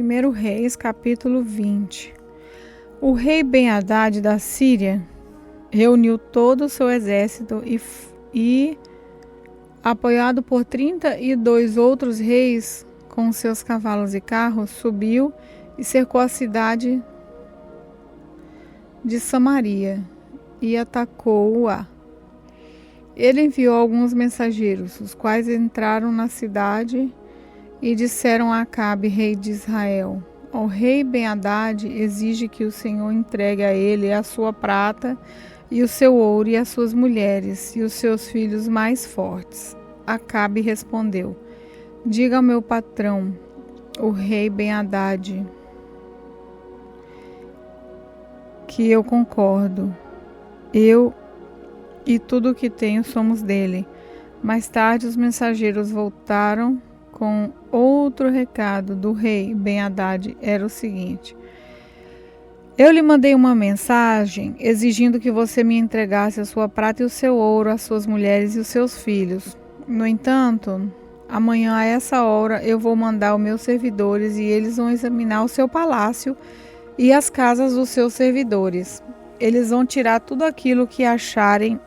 1 Reis, capítulo 20. O rei Ben-Hadad da Síria reuniu todo o seu exército e, apoiado por 32 outros reis com seus cavalos e carros, subiu e cercou a cidade de Samaria e atacou-a. Ele enviou alguns mensageiros, os quais entraram na cidade e disseram a Acabe, rei de Israel: o rei Ben-Hadad exige que o Senhor entregue a ele a sua prata e o seu ouro e as suas mulheres e os seus filhos mais fortes. Acabe respondeu: diga ao meu patrão, o rei Ben-Hadad, que eu concordo. Eu e tudo o que tenho somos dele. Mais tarde os mensageiros voltaram com outro recado do rei Ben-Hadad. Era o seguinte: eu lhe mandei uma mensagem exigindo que você me entregasse a sua prata e o seu ouro, as suas mulheres e os seus filhos. No entanto, amanhã a essa hora eu vou mandar os meus servidores e eles vão examinar o seu palácio e as casas dos seus servidores. Eles vão tirar tudo aquilo que acharem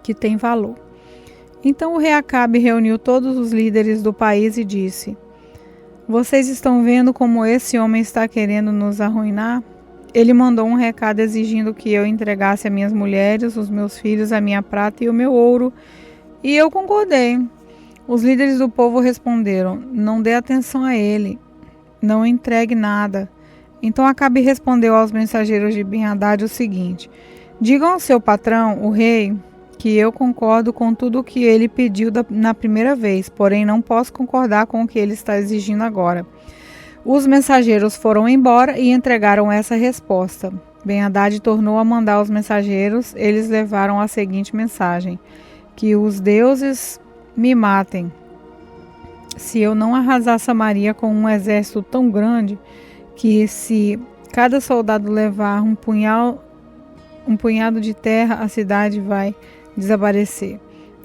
que tem valor. Então o rei Acabe reuniu todos os líderes do país e disse: vocês estão vendo como esse homem está querendo nos arruinar? Ele mandou um recado exigindo que eu entregasse as minhas mulheres, os meus filhos, a minha prata e o meu ouro, e eu concordei. Os líderes do povo responderam: não dê atenção a ele, não entregue nada. Então Acabe respondeu aos mensageiros de Ben-Hadad o seguinte: digam ao seu patrão, o rei, que eu concordo com tudo o que ele pediu na primeira vez, porém não posso concordar com o que ele está exigindo agora. Os mensageiros foram embora e entregaram essa resposta. Ben-Hadad tornou a mandar os mensageiros. Eles levaram a seguinte mensagem: que os deuses me matem se eu não arrasar Samaria com um exército tão grande que, se cada soldado levar um punhado de terra, a cidade vai desaparecer.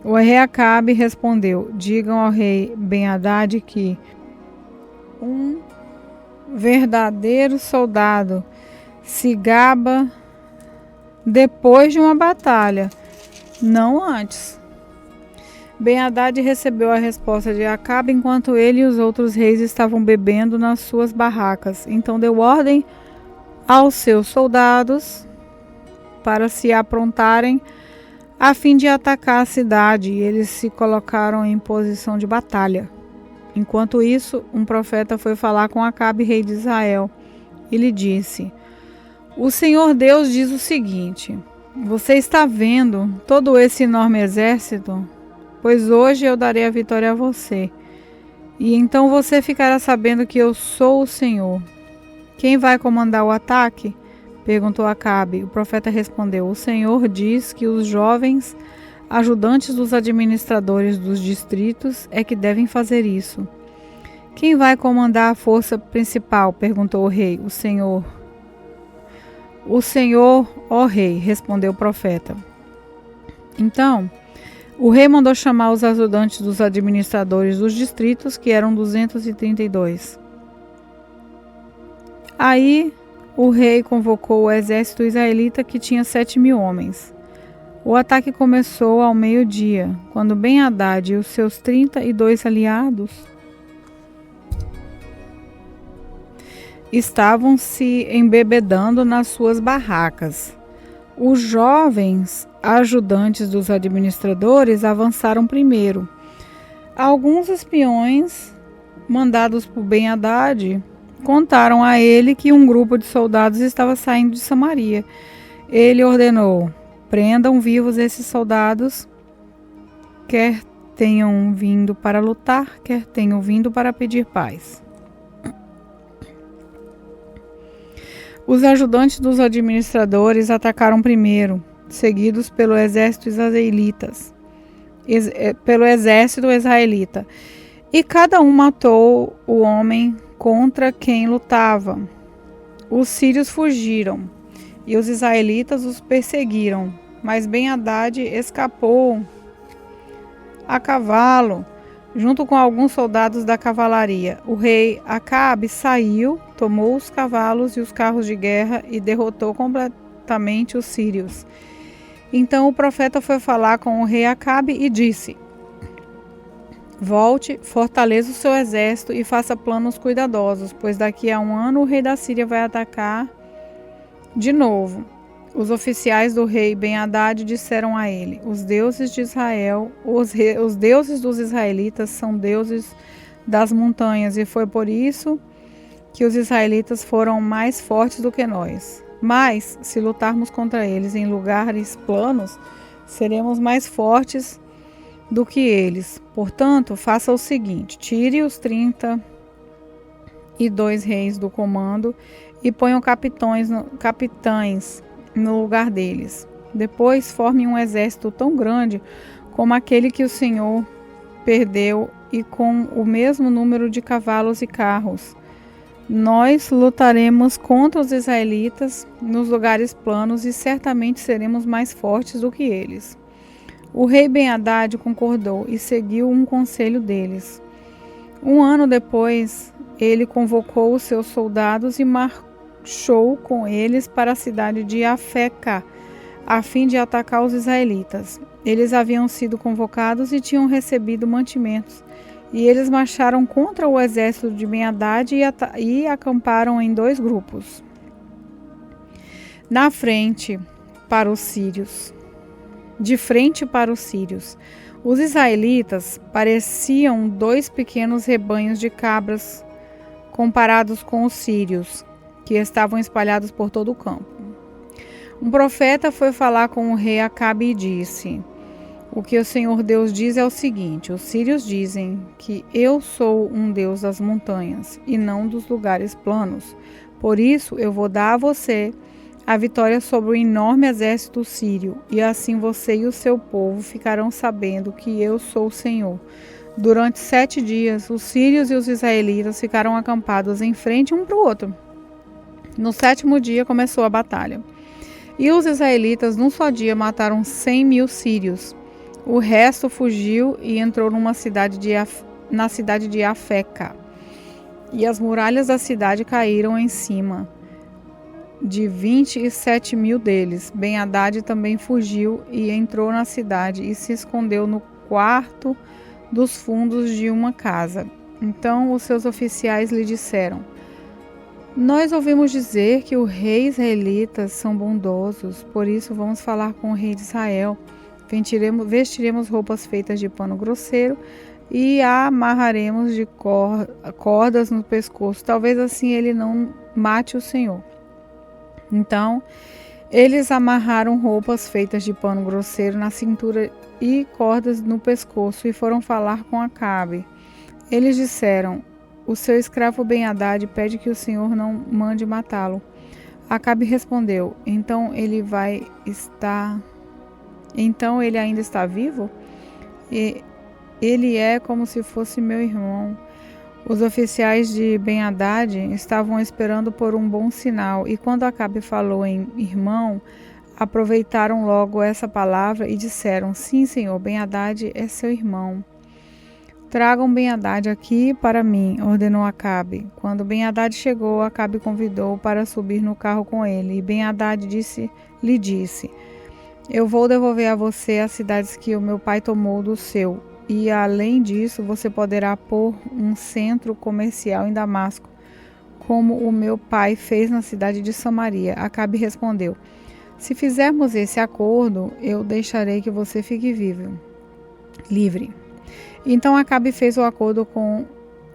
O rei Acabe respondeu: digam ao rei Ben-Hadad que um verdadeiro soldado se gaba depois de uma batalha, não antes. Ben-Hadad recebeu a resposta de Acabe enquanto ele e os outros reis estavam bebendo nas suas barracas. Então deu ordem aos seus soldados para se aprontarem a fim de atacar a cidade, e eles se colocaram em posição de batalha. Enquanto isso, um profeta foi falar com Acabe, rei de Israel, e lhe disse: o Senhor Deus diz o seguinte: você está vendo todo esse enorme exército? Pois hoje eu darei a vitória a você, e então você ficará sabendo que eu sou o Senhor. Quem vai comandar o ataque? Perguntou Acabe. O profeta respondeu: o Senhor diz que os jovens ajudantes dos administradores dos distritos é que devem fazer isso. Quem vai comandar a força principal? Perguntou o rei. O Senhor. O Senhor, ó rei, respondeu o profeta. Então o rei mandou chamar os ajudantes dos administradores dos distritos, que eram 232. Aí o rei convocou o exército israelita, que tinha 7.000 homens. O ataque começou ao meio-dia, quando Ben-Hadad e os seus 32 aliados estavam se embebedando nas suas barracas. Os jovens ajudantes dos administradores avançaram primeiro. Alguns espiões mandados por Ben-Hadad contaram a ele que um grupo de soldados estava saindo de Samaria. Ele ordenou: prendam vivos esses soldados, quer tenham vindo para lutar, quer tenham vindo para pedir paz. Os ajudantes dos administradores atacaram primeiro, seguidos pelo exército israelita, e cada um matou o homem contra quem lutava. Os sírios fugiram e os israelitas os perseguiram, mas Ben-Hadad escapou a cavalo junto com alguns soldados da cavalaria. O rei Acabe saiu, tomou os cavalos e os carros de guerra e derrotou completamente os sírios. Então o profeta foi falar com o rei Acabe e disse: volte, fortaleça o seu exército e faça planos cuidadosos, pois daqui a 1 ano o rei da Síria vai atacar de novo. Os oficiais do rei Ben-Hadad disseram a ele: os deuses de Israel, os deuses dos israelitas são deuses das montanhas, e foi por isso que os israelitas foram mais fortes do que nós. Mas, se lutarmos contra eles em lugares planos, seremos mais fortes do que eles. Portanto, faça o seguinte: tire os 32 reis do comando e ponham capitães no lugar deles. Depois, forme um exército tão grande como aquele que o Senhor perdeu e com o mesmo número de cavalos e carros. Nós lutaremos contra os israelitas nos lugares planos e certamente seremos mais fortes do que eles. O rei Ben-Hadad concordou e seguiu um conselho deles. 1 ano depois, ele convocou os seus soldados e marchou com eles para a cidade de Afeca, a fim de atacar os israelitas. Eles haviam sido convocados e tinham recebido mantimentos. E eles marcharam contra o exército de Ben-Hadad e acamparam em 2 grupos. De frente para os sírios. Os israelitas pareciam 2 pequenos rebanhos de cabras comparados com os sírios, que estavam espalhados por todo o campo. Um profeta foi falar com o rei Acabe e disse: o que o Senhor Deus diz é o seguinte: os sírios dizem que eu sou um Deus das montanhas e não dos lugares planos. Por isso eu vou dar a você a vitória sobre o enorme exército sírio, e assim você e o seu povo ficarão sabendo que eu sou o Senhor. Durante 7 dias, os sírios e os israelitas ficaram acampados em frente um para o outro. No 7º dia começou a batalha. E os israelitas, num só dia, mataram 100.000 sírios. O resto fugiu e entrou na cidade de Afeca. E as muralhas da cidade caíram em cima de 27.000 deles. Ben-Hadad também fugiu e entrou na cidade e se escondeu no quarto dos fundos de uma casa. Então os seus oficiais lhe disseram: nós ouvimos dizer que os reis israelitas são bondosos, por isso vamos falar com o rei de Israel. Vestiremos roupas feitas de pano grosseiro e a amarraremos de cordas no pescoço. Talvez assim ele não mate o Senhor. Então, eles amarraram roupas feitas de pano grosseiro na cintura e cordas no pescoço e foram falar com Acabe. Eles disseram: o seu escravo Ben-Hadad pede que o Senhor não mande matá-lo. Acabe respondeu: então ele ainda está vivo? E ele é como se fosse meu irmão. Os oficiais de Ben-Hadad estavam esperando por um bom sinal, e quando Acabe falou em irmão, aproveitaram logo essa palavra e disseram: sim, senhor, Ben-Hadad é seu irmão. Tragam Ben-Hadad aqui para mim, ordenou Acabe. Quando Ben-Hadad chegou, Acabe convidou-o para subir no carro com ele, e Ben-Hadad lhe disse: eu vou devolver a você as cidades que o meu pai tomou do seu, e além disso você poderá pôr um centro comercial em Damasco, como o meu pai fez na cidade de Samaria. Acabe respondeu: se fizermos esse acordo, eu deixarei que você fique livre. Então Acabe fez o acordo com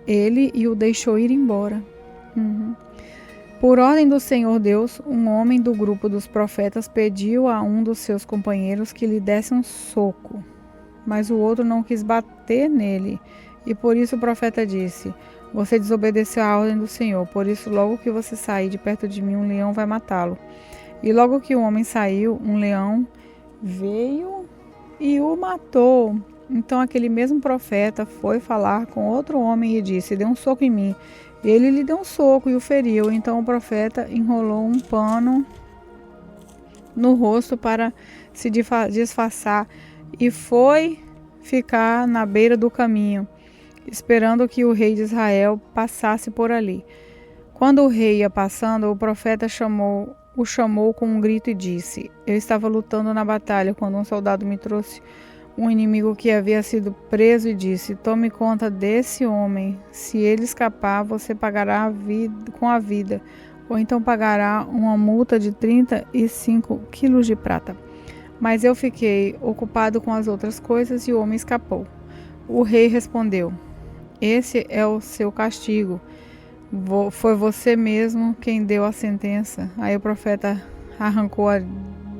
ele e o deixou ir embora. Por ordem do Senhor Deus, um homem do grupo dos profetas pediu a um dos seus companheiros que lhe desse um soco, mas o outro não quis bater nele, e por isso o profeta disse: você desobedeceu a ordem do Senhor, por isso logo que você sair de perto de mim, um leão vai matá-lo. E logo que o homem saiu, um leão veio e o matou. Então aquele mesmo profeta foi falar com outro homem e disse: dê um soco em mim. Ele lhe deu um soco e o feriu. Então o profeta enrolou um pano no rosto para se disfarçar e foi ficar na beira do caminho. esperando que o rei de Israel passasse por ali. Quando o rei ia passando, o profeta o chamou com um grito e disse: Eu estava lutando na batalha quando um soldado me trouxe um inimigo que havia sido preso e disse: Tome conta desse homem. Se ele escapar, você pagará com a vida, ou então pagará uma multa de 35 quilos de prata. Mas eu fiquei ocupado com as outras coisas e o homem escapou. O rei respondeu: Esse é o seu castigo. Foi você mesmo quem deu a sentença. Aí o profeta arrancou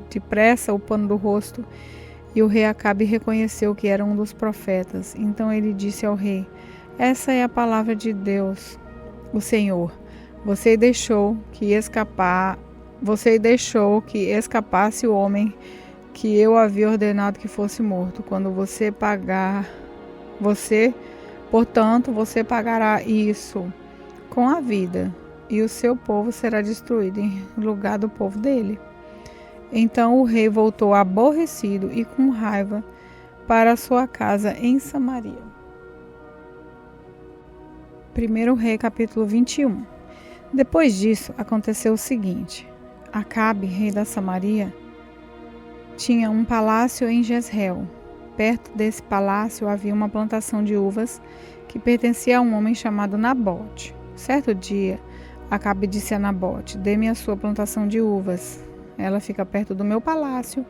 depressa o pano do rosto e o rei Acabe reconheceu que era um dos profetas. Então ele disse ao rei: Essa é a palavra de Deus, o Senhor. Você deixou que escapasse o homem que eu havia ordenado que fosse morto. Portanto, você pagará isso com a vida, e o seu povo será destruído em lugar do povo dele. Então o rei voltou aborrecido e com raiva para sua casa em Samaria. 1 Rei capítulo 21. Depois disso aconteceu o seguinte: Acabe, rei da Samaria, tinha um palácio em Jezreel. Perto desse palácio havia uma plantação de uvas que pertencia a um homem chamado Nabote. Certo dia, Acabe disse a Nabote: Dê-me a sua plantação de uvas. Ela fica perto do meu palácio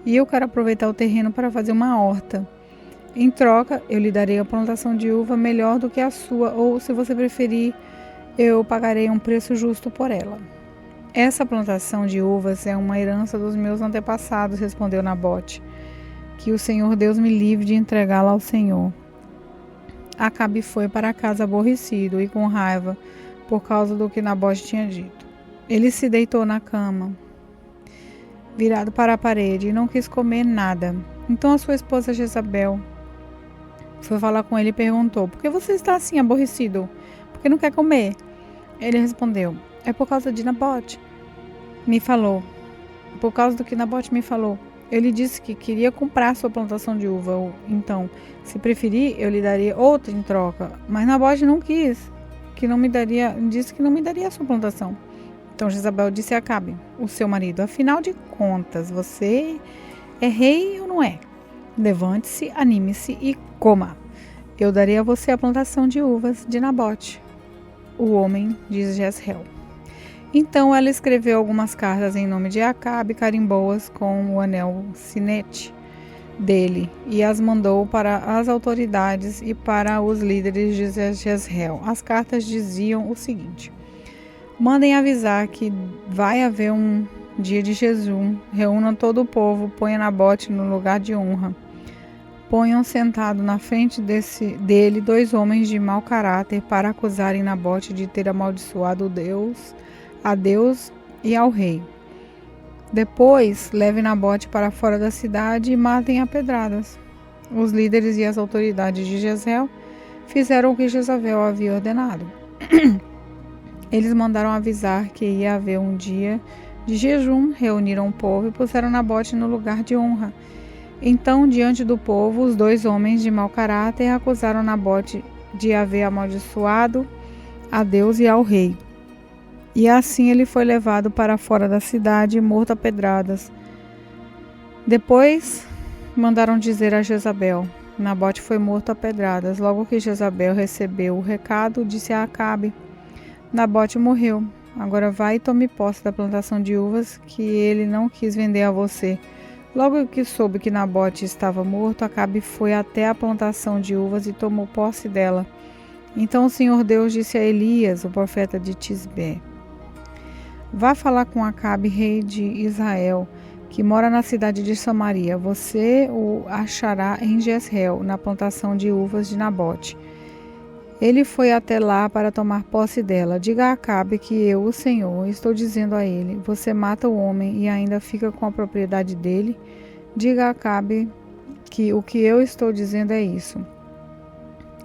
e eu quero aproveitar o terreno para fazer uma horta. Em troca, eu lhe darei a plantação de uva melhor do que a sua, ou, se você preferir, eu pagarei um preço justo por ela. Essa plantação de uvas é uma herança dos meus antepassados, respondeu Nabote. Que o Senhor Deus me livre de entregá-la ao Senhor. Acabe foi para casa aborrecido e com raiva por causa do que Nabote tinha dito. Ele se deitou na cama, virado para a parede, e não quis comer nada. Então a sua esposa Jezabel foi falar com ele e perguntou: Por que você está assim aborrecido? Por que não quer comer? Ele respondeu: É por causa de Nabote. Me falou. Por causa do que Nabote me falou. Ele disse que queria comprar sua plantação de uva. Então, se preferir, eu lhe daria outra em troca. Mas Nabote não quis, disse que não me daria a sua plantação. Então Jezabel disse a Acabe, o seu marido: Afinal de contas, você é rei ou não é? Levante-se, anime-se e coma. Eu darei a você a plantação de uvas de Nabote, o homem de Jezreel. Então ela escreveu algumas cartas em nome de Acabe, carimbou-as com o anel sinete dele e as mandou para as autoridades e para os líderes de Jezreel. As cartas diziam o seguinte: Mandem avisar que vai haver um dia de jejum, reúnam todo o povo, ponham Nabote no lugar de honra. Ponham sentado na frente dele 2 homens de mau caráter para acusarem Nabote de ter amaldiçoado a Deus e ao rei. Depois, levem Nabote para fora da cidade e matem a pedradas. Os líderes e as autoridades de Jezreel fizeram o que Jezabel havia ordenado. Eles mandaram avisar que ia haver um dia de jejum, reuniram o povo e puseram Nabote no lugar de honra. Então, diante do povo, os 2 homens de mau caráter acusaram Nabote de haver amaldiçoado a Deus e ao rei. E assim ele foi levado para fora da cidade e morto a pedradas. Depois mandaram dizer a Jezabel: Nabote foi morto a pedradas. Logo que Jezabel recebeu o recado, disse a Acabe: Nabote morreu. Agora vai e tome posse da plantação de uvas que ele não quis vender a você. Logo que soube que Nabote estava morto, Acabe foi até a plantação de uvas e tomou posse dela. Então o Senhor Deus disse a Elias, o profeta de Tisbé: Vá falar com Acabe, rei de Israel, que mora na cidade de Samaria. Você o achará em Jezreel, na plantação de uvas de Nabote. Ele foi até lá para tomar posse dela. Diga a Acabe que eu, o Senhor, estou dizendo a ele: Você mata o homem e ainda fica com a propriedade dele? Diga a Acabe que o que eu estou dizendo é isso.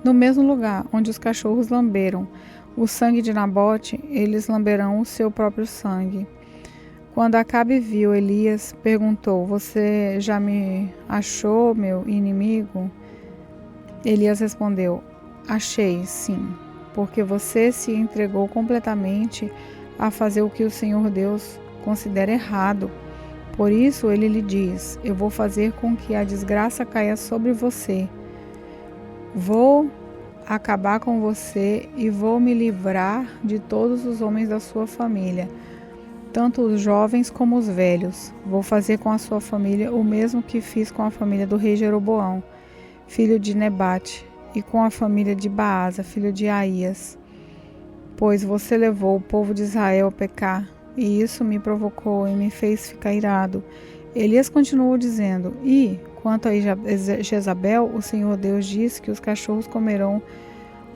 No mesmo lugar onde os cachorros lamberam o sangue de Nabote, eles lamberão o seu próprio sangue. Quando Acabe viu Elias, perguntou: Você já me achou, meu inimigo? Elias respondeu: Achei, sim, porque você se entregou completamente a fazer o que o Senhor Deus considera errado. Por isso ele lhe diz: eu vou fazer com que a desgraça caia sobre você. Vou acabar com você e vou me livrar de todos os homens da sua família, tanto os jovens como os velhos. Vou fazer com a sua família o mesmo que fiz com a família do rei Jeroboão, filho de Nebate, e com a família de Baasa, filho de Aías. Pois você levou o povo de Israel a pecar, e isso me provocou e me fez ficar irado. Elias continuou dizendo: e, quanto a Jezabel, o Senhor Deus diz que os cachorros comerão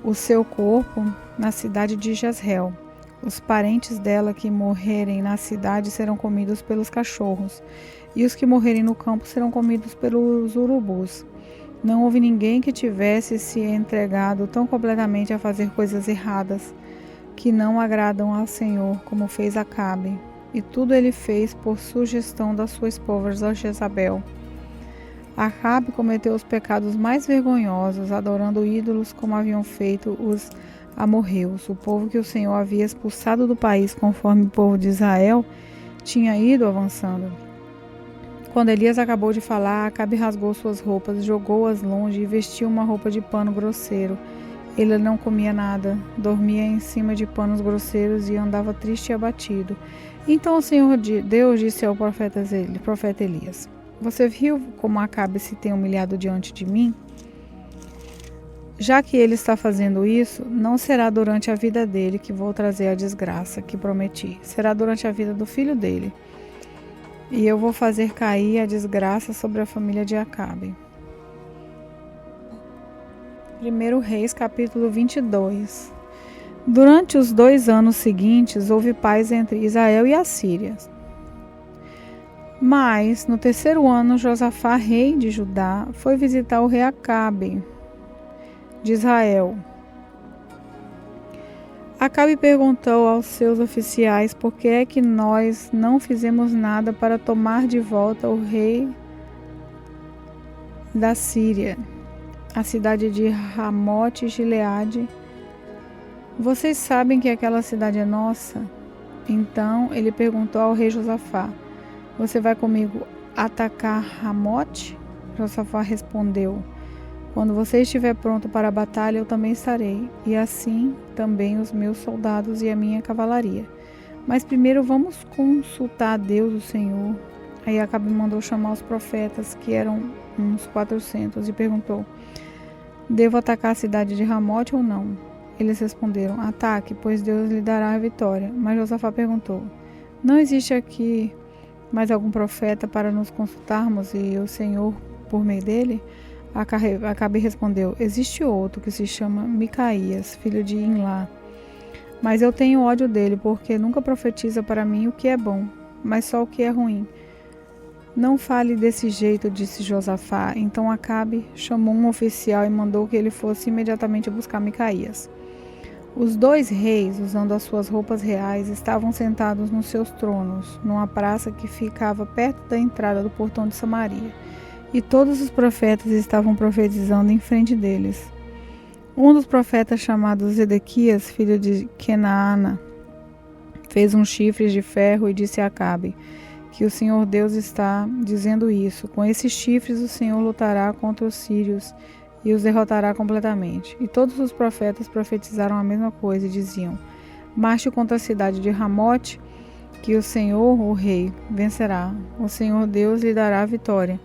o seu corpo na cidade de Jezreel. Os parentes dela que morrerem na cidade serão comidos pelos cachorros, e os que morrerem no campo serão comidos pelos urubus. Não houve ninguém que tivesse se entregado tão completamente a fazer coisas erradas, que não agradam ao Senhor, como fez Acabe. E tudo ele fez por sugestão da sua esposa Jezabel. Acabe cometeu os pecados mais vergonhosos, adorando ídolos como haviam feito os amorreus. O povo que o Senhor havia expulsado do país, conforme o povo de Israel tinha ido avançando. Quando Elias acabou de falar, Acabe rasgou suas roupas, jogou-as longe e vestiu uma roupa de pano grosseiro. Ele não comia nada, dormia em cima de panos grosseiros e andava triste e abatido. Então o Senhor Deus disse ao profeta Elias: você viu como Acabe se tem humilhado diante de mim? Já que ele está fazendo isso, não será durante a vida dele que vou trazer a desgraça que prometi. Será durante a vida do filho dele. E eu vou fazer cair a desgraça sobre a família de Acabe. 1 Reis, capítulo 22. Durante os 2 anos seguintes, houve paz entre Israel e a Síria. Mas, no 3º ano, Josafá, rei de Judá, foi visitar o rei Acabe de Israel. Acabe perguntou aos seus oficiais por que é que nós não fizemos nada para tomar de volta o rei da Síria, a cidade de Ramote Gileade. Vocês sabem que aquela cidade é nossa? Então ele perguntou ao rei Josafá: você vai comigo atacar Ramote? Josafá respondeu: quando você estiver pronto para a batalha, eu também estarei, e assim também os meus soldados e a minha cavalaria. Mas primeiro vamos consultar a Deus, o Senhor. Aí Acabe mandou chamar os profetas, que eram uns 400, e perguntou: devo atacar a cidade de Ramote ou não? Eles responderam: ataque, pois Deus lhe dará a vitória. Mas Josafá perguntou: não existe aqui mais algum profeta para nos consultarmos e o Senhor por meio dele? Acabe respondeu: existe outro que se chama Micaías, filho de Imlá. Mas eu tenho ódio dele, porque nunca profetiza para mim o que é bom, mas só o que é ruim. Não fale desse jeito, disse Josafá. Então Acabe chamou um oficial e mandou que ele fosse imediatamente buscar Micaías. Os 2 reis, usando as suas roupas reais, estavam sentados nos seus tronos, numa praça que ficava perto da entrada do portão de Samaria. E todos os profetas estavam profetizando em frente deles. Um dos profetas, chamado Zedequias, filho de Kenaana, fez uns chifres de ferro e disse a Acabe que o Senhor Deus está dizendo isso: com esses chifres o Senhor lutará contra os sírios e os derrotará completamente. E todos os profetas profetizaram a mesma coisa e diziam: marche contra a cidade de Ramote, que o Senhor, o rei, vencerá. O Senhor Deus lhe dará a vitória.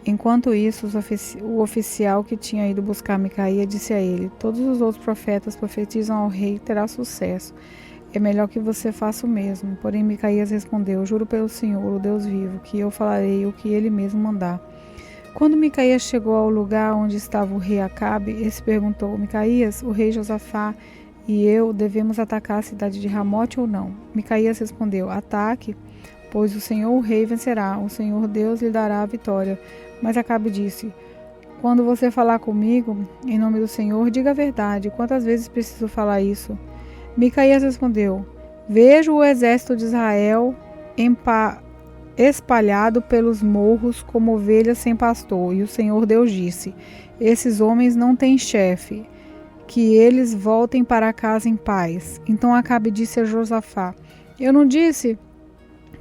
Enquanto isso, o oficial que tinha ido buscar Micaías disse a ele: todos os outros profetas profetizam ao rei que terá sucesso. É melhor que você faça o mesmo. Porém Micaías respondeu: juro pelo Senhor, o Deus vivo, que eu falarei o que ele mesmo mandar. Quando Micaías chegou ao lugar onde estava o rei Acabe, esse perguntou: Micaías, o rei Josafá e eu devemos atacar a cidade de Ramote ou não? Micaías respondeu: ataque, pois o Senhor, o rei, vencerá. O Senhor Deus lhe dará a vitória. Mas Acabe disse: quando você falar comigo, em nome do Senhor, diga a verdade. Quantas vezes preciso falar isso? Micaías respondeu: vejo o exército de Israel espalhado pelos morros como ovelhas sem pastor. E o Senhor Deus disse: esses homens não têm chefe. que eles voltem para casa em paz. Então Acabe disse a Josafá: eu não disse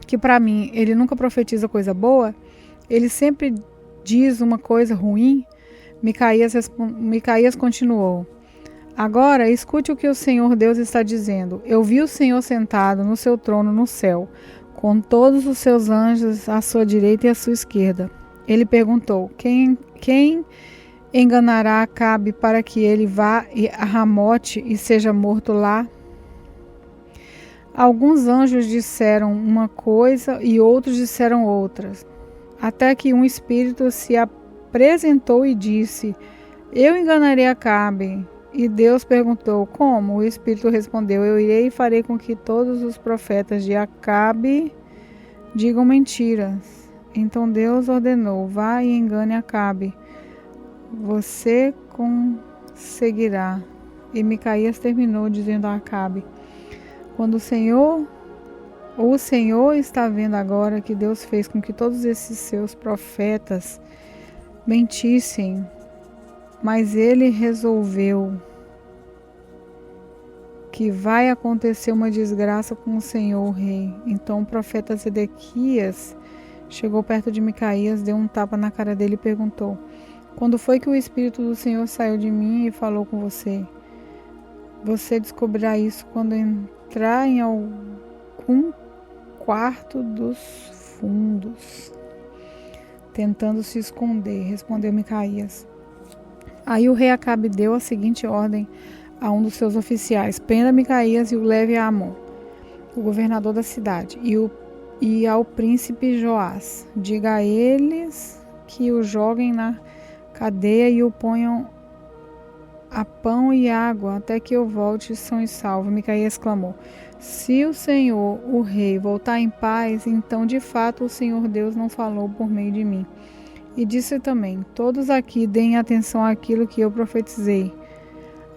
que para mim ele nunca profetiza coisa boa? Ele sempre diz uma coisa ruim? Micaías continuou: agora escute o que o Senhor Deus está dizendo. Eu vi o Senhor sentado no seu trono no céu, com todos os seus anjos à sua direita e à sua esquerda. Ele perguntou: quem enganará Acabe para que ele vá a Ramote e seja morto lá? Alguns anjos disseram uma coisa e outros disseram outras, até que um espírito se apresentou e disse: eu enganarei Acabe. E Deus perguntou: como? O espírito respondeu: eu irei e farei com que todos os profetas de Acabe digam mentiras. Então Deus ordenou: vá e engane Acabe. Você conseguirá. E Micaías terminou dizendo a Acabe: quando o Senhor está vendo agora que Deus fez com que todos esses seus profetas mentissem, mas ele resolveu que vai acontecer uma desgraça com o Senhor, o rei. Então o profeta Zedequias chegou perto de Micaías, deu um tapa na cara dele e perguntou: quando foi que o Espírito do Senhor saiu de mim e falou com você? Você descobrirá isso quando entrar em algum quarto dos fundos, tentando se esconder, respondeu Micaías. Aí o rei Acabe deu a seguinte ordem a um dos seus oficiais: prenda Micaías e o leve a Amon, o governador da cidade, e ao príncipe Joás. Diga a eles que o joguem na cadeia e o ponham a pão e água até que eu volte são e salvo. Micaías clamou: se o Senhor, o rei, voltar em paz, então de fato o Senhor Deus não falou por meio de mim. E disse também: todos aqui deem atenção àquilo que eu profetizei.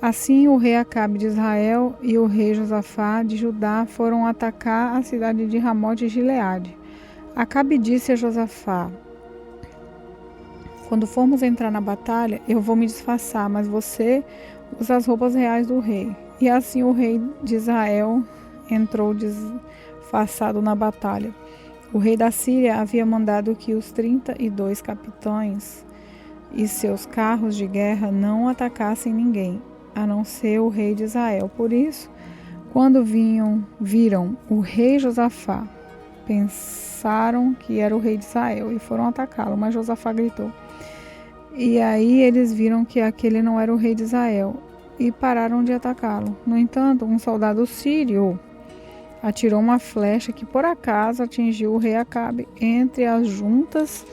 Assim o rei Acabe de Israel e o rei Josafá de Judá foram atacar a cidade de Ramote de Gileade. Acabe disse a Josafá: quando formos entrar na batalha, eu vou me disfarçar, mas você usa as roupas reais do rei. E assim o rei de Israel entrou disfarçado na batalha. O rei da Síria havia mandado que os 32 capitães e seus carros de guerra não atacassem ninguém, a não ser o rei de Israel. Por isso, quando viram o rei Josafá, pensaram que era o rei de Israel e foram atacá-lo, mas Josafá gritou. E aí eles viram que aquele não era o rei de Israel e pararam de atacá-lo. No entanto, um soldado sírio atirou uma flecha que por acaso atingiu o rei Acabe entre as juntas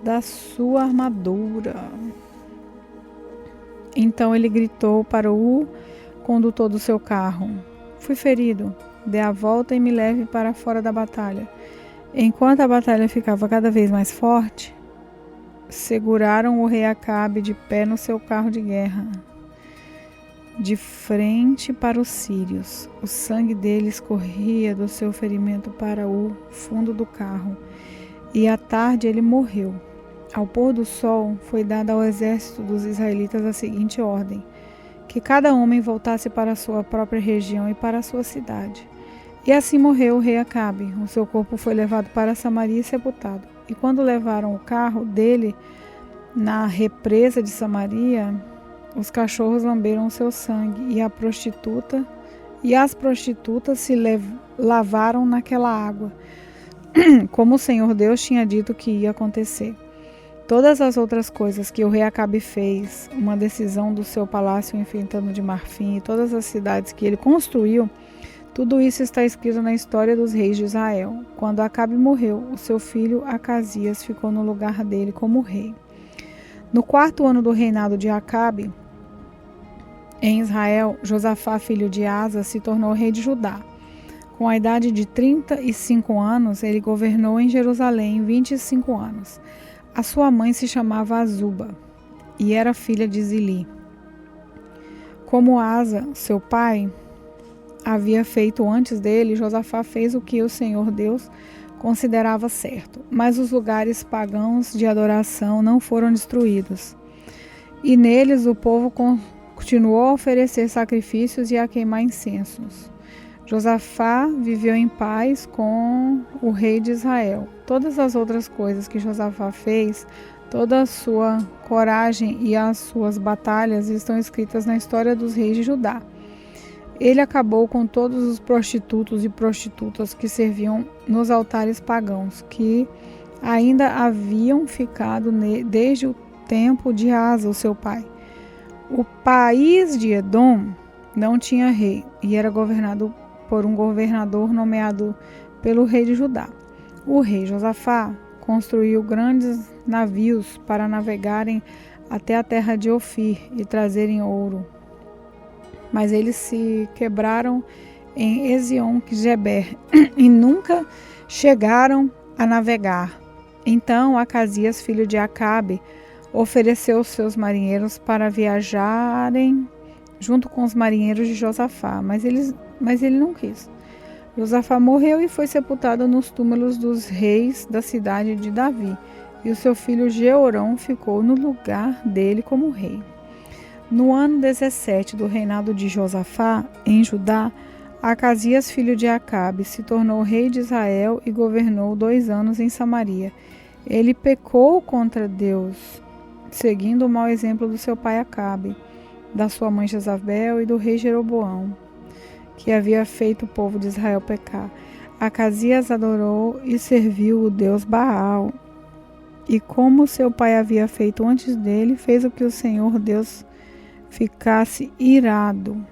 da sua armadura. Então ele gritou para o condutor do seu carro: fui ferido, dê a volta e me leve para fora da batalha. Enquanto a batalha ficava cada vez mais forte, seguraram o rei Acabe de pé no seu carro de guerra, de frente para os sírios. O sangue dele escorria do seu ferimento para o fundo do carro, e à tarde ele morreu. Ao pôr do sol, foi dada ao exército dos israelitas a seguinte ordem: que cada homem voltasse para a sua própria região e para a sua cidade. E assim morreu o rei Acabe. O seu corpo foi levado para Samaria e sepultado. E quando levaram o carro dele na represa de Samaria, os cachorros lamberam o seu sangue, e as prostitutas se lavaram naquela água, como o Senhor Deus tinha dito que ia acontecer. Todas as outras coisas que o rei Acabe fez, uma decisão do seu palácio enfeitado de marfim e todas as cidades que ele construiu, tudo isso está escrito na história dos reis de Israel. Quando Acabe morreu, o seu filho Acasias ficou no lugar dele como rei. No 4º ano do reinado de Acabe, em Israel, Josafá, filho de Asa, se tornou rei de Judá. Com a idade de 35 anos, ele governou em Jerusalém 25 anos. A sua mãe se chamava Azuba e era filha de Zili. Como Asa, seu pai, havia feito antes dele, Josafá fez o que o Senhor Deus considerava certo, mas os lugares pagãos de adoração não foram destruídos. E neles o povo continuou a oferecer sacrifícios e a queimar incensos. Josafá viveu em paz com o rei de Israel. Todas as outras coisas que Josafá fez, toda a sua coragem e as suas batalhas estão escritas na história dos reis de Judá. Ele acabou com todos os prostitutos e prostitutas que serviam nos altares pagãos, que ainda haviam ficado desde o tempo de Asa, o seu pai. O país de Edom não tinha rei e era governado por um governador nomeado pelo rei de Judá. O rei Josafá construiu grandes navios para navegarem até a terra de Ofir e trazerem ouro. Mas eles se quebraram em Ezion-Geber e nunca chegaram a navegar. Então Acasias, filho de Acabe, ofereceu os seus marinheiros para viajarem junto com os marinheiros de Josafá, mas ele não quis. Josafá morreu e foi sepultado nos túmulos dos reis da cidade de Davi, e o seu filho Jeorão ficou no lugar dele como rei. No ano 17 do reinado de Josafá, em Judá, Acasias, filho de Acabe, se tornou rei de Israel e governou 2 anos em Samaria. Ele pecou contra Deus, seguindo o mau exemplo do seu pai Acabe, da sua mãe Jezabel e do rei Jeroboão, que havia feito o povo de Israel pecar. Acasias adorou e serviu o deus Baal, e como seu pai havia feito antes dele, fez o que o Senhor Deus ficasse irado.